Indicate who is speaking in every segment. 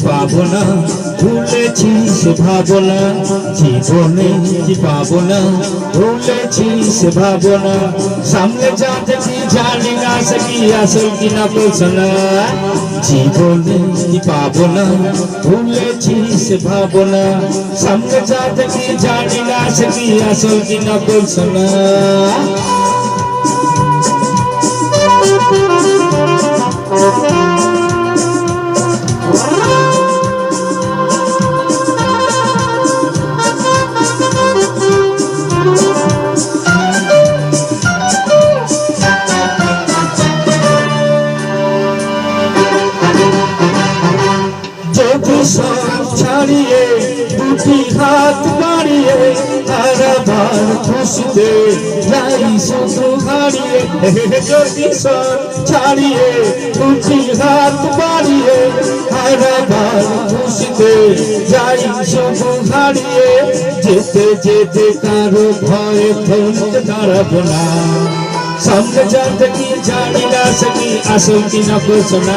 Speaker 1: পাবো না ভুলেছিস ভাবনা জীবনে কি পাবো না ভুলেছিস ভাবনা সামনে যা দেখি জানি না সে কি আসল কি না কোসনা জীবনে কি পাবো না ভুলেছিস ভাবনা সামনে যা দেখি জানি না সে কি আসল কি না কোসনা ছাড়িয়ে দুটি হাত বাড়িয়ে আরাবার খুশিতে যাই শুধু হারিয়ে যদি ছাড়িয়ে দুটি হাত বাড়িয়ে আরাবার খুশিতে যাই শুধু হারিয়ে যেতে যেতে কারো ভয়ে থমকে দাঁড়াবো না সামনে যা দেখি জানি না সে কি আসল কি না কোসনা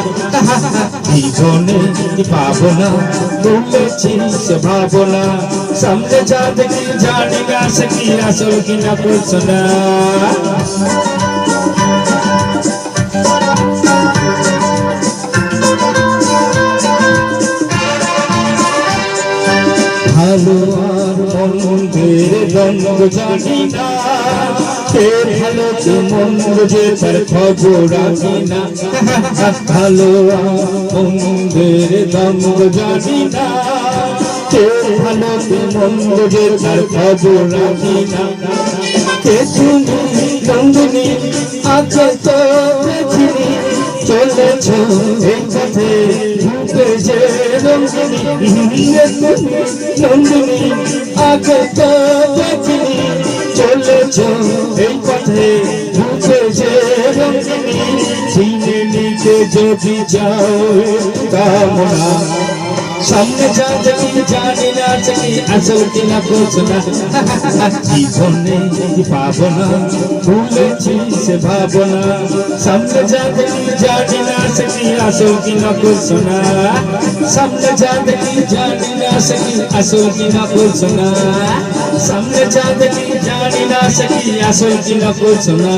Speaker 1: জীবনে কি পাবো না ভুলেছিস ভাবনা সামনে যা দেখি জানি না সে কি আসল কি না কোসনা ভালো আর মন্দের দ্বন্দ্ব জানি না কে ভালো কে মন্দ যে তার খবর রাখি না ভালো আর মন্দের দ্বন্দ্ব জানি না কে ভালো কে মন্দ যে তার খবর রাখি না কে তুমি নন্দিনী আগে তো দেখিনি চলেছ এই পথে ঘুরতে যে নন্দিনী নন্দিনী আগে তো দেখিনি চলেছ এই পথে ঘুরতে যে নন্দিনী চিনে নিতে যদি যাও কামনা সামনে যা দেখি জানি না কি আসল কি না কোসনা জীবনে কি পাবো না ভুলেছিস ভাবনা সামনে যা দেখি জানি না কি আসল কি না কোসনা সামনে যা দেখি জানি না কি আসল কি না কোসনা সামনে যা দেখি জানি না কি আসল কি না কোসনা